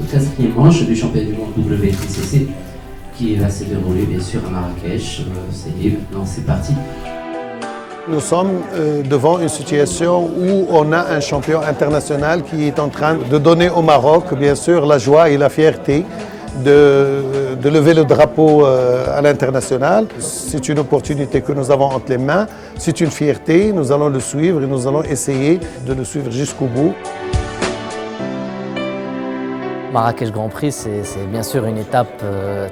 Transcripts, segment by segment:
au 4e manche du championnat du monde WTCC qui va se dérouler bien sûr à Marrakech. Maintenant c'est parti. Nous sommes devant une situation où on a un champion international qui est en train de donner au Maroc, bien sûr, la joie et la fierté de lever le drapeau à l'international. C'est une opportunité que nous avons entre les mains, c'est une fierté, nous allons le suivre et nous allons essayer de le suivre jusqu'au bout. Marrakech Grand Prix, c'est bien sûr une étape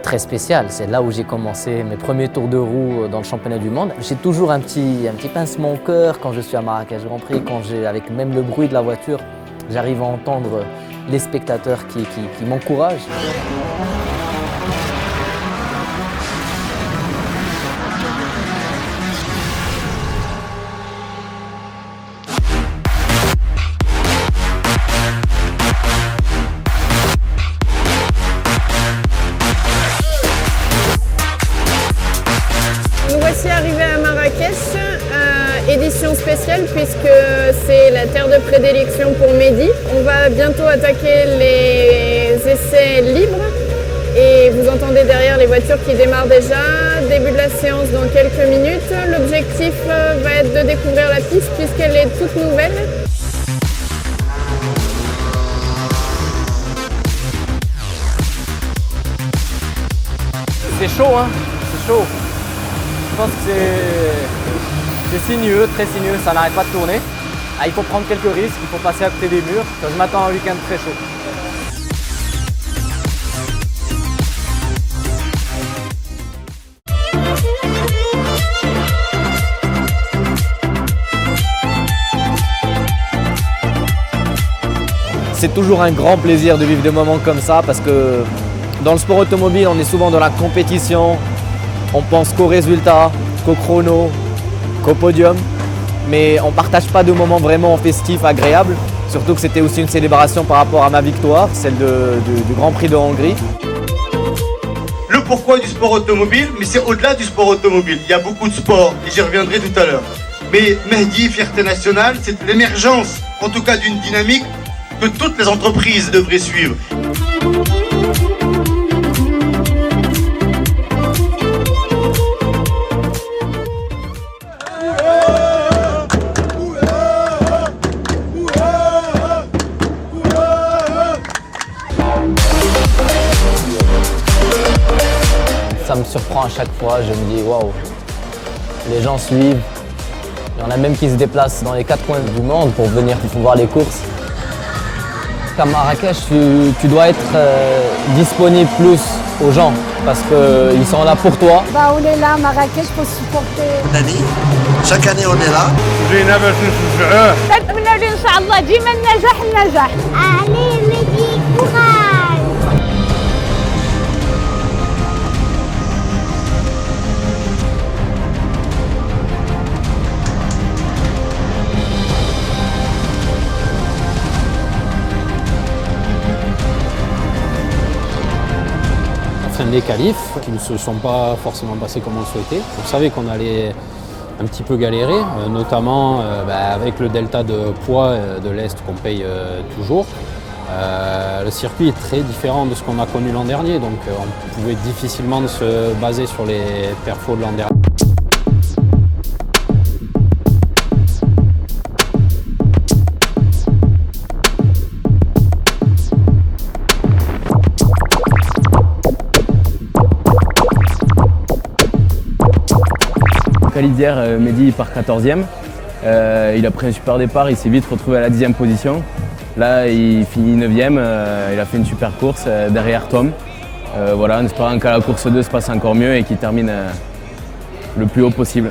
très spéciale. C'est là où j'ai commencé mes premiers tours de roue dans le championnat du monde. J'ai toujours un petit pincement au cœur quand je suis à Marrakech Grand Prix, avec même le bruit de la voiture, j'arrive à entendre les spectateurs qui m'encouragent. Nous voici arrivés à Marrakech, édition spéciale puisque c'est la terre de prédilection pour Mehdi. On va bientôt attaquer les essais libres et vous entendez derrière les voitures qui démarrent déjà. Début de la séance dans quelques minutes. L'objectif va être de découvrir la piste puisqu'elle est toute nouvelle. C'est chaud, hein, c'est chaud. Je pense que c'est sinueux, très sinueux, ça n'arrête pas de tourner. Ah, il faut prendre quelques risques, il faut passer à côté des murs. Je m'attends à un week-end très chaud. C'est toujours un grand plaisir de vivre des moments comme ça parce que dans le sport automobile, on est souvent dans la compétition. On pense qu'aux résultats, qu'au chrono, qu'au podium, mais on ne partage pas de moments vraiment festifs, agréables. Surtout que c'était aussi une célébration par rapport à ma victoire, celle du Grand Prix de Hongrie. Le pourquoi du sport automobile, mais c'est au-delà du sport automobile. Il y a beaucoup de sports, et j'y reviendrai tout à l'heure. Mais Mehdi, fierté nationale, c'est l'émergence, en tout cas d'une dynamique que toutes les entreprises devraient suivre. Ça me surprend à chaque fois, je me dis waouh, les gens suivent. Il y en a même qui se déplacent dans les 4 coins du monde pour venir voir les courses. À Marrakech, tu dois être disponible plus aux gens parce qu'ils sont là pour toi. On est là à Marrakech pour supporter. Chaque année on est là. Allez, Mehdi, courage! Les qualifs qui ne se sont pas forcément passés comme on le souhaitait. On savait qu'on allait un petit peu galérer, notamment avec le delta de poids de l'Est qu'on paye toujours. Le circuit est très différent de ce qu'on a connu l'an dernier, donc on pouvait difficilement se baser sur les perfos de l'an dernier. D'hier, Mehdi part 14e. Il a pris un super départ, il s'est vite retrouvé à la 10e position. Là, il finit 9e, il a fait une super course derrière Tom. Voilà, en espérant qu'à la course 2 se passe encore mieux et qu'il termine le plus haut possible.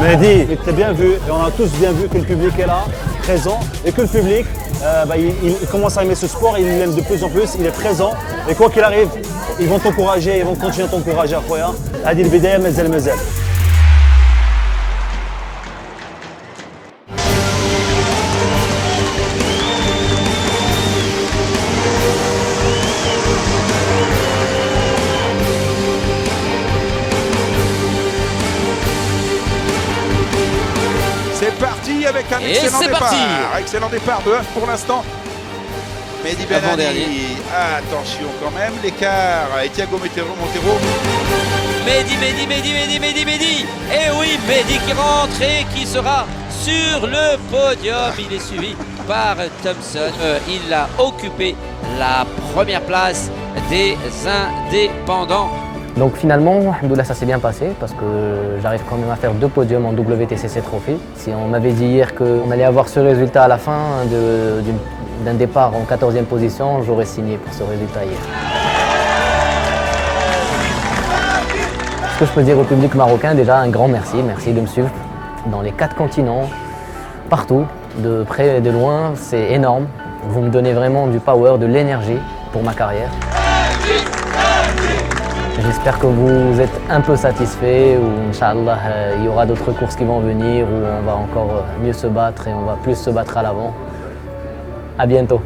Mehdi, il était bien vu et on a tous bien vu que le public est là, présent et que le public il commence à aimer ce sport, il l'aime de plus en plus, il est présent et quoi qu'il arrive, ils vont t'encourager, ils vont continuer à t'encourager à Khoya. Hadi البداية مازال. C'est parti avec un excellent départ. Excellent départ de Huff pour l'instant. Mehdi Benali, attention quand même, l'écart et Thiago Montero. Mehdi. Et oui, Mehdi qui rentre et qui sera sur le podium. Il est suivi par Thompson. Il a occupé la première place des indépendants. Donc finalement, alhamdoulilah, ça s'est bien passé parce que j'arrive quand même à faire 2 podiums en WTCC Trophy. Si on m'avait dit hier qu'on allait avoir ce résultat à la fin d'un départ en 14e position, j'aurais signé pour ce résultat hier. Ce que je peux dire au public marocain, déjà un grand merci. Merci de me suivre dans les 4 continents, partout, de près et de loin, c'est énorme. Vous me donnez vraiment du power, de l'énergie pour ma carrière. J'espère que vous êtes un peu satisfaits ou Inch'Allah, il y aura d'autres courses qui vont venir où on va encore mieux se battre et on va plus se battre à l'avant. À bientôt.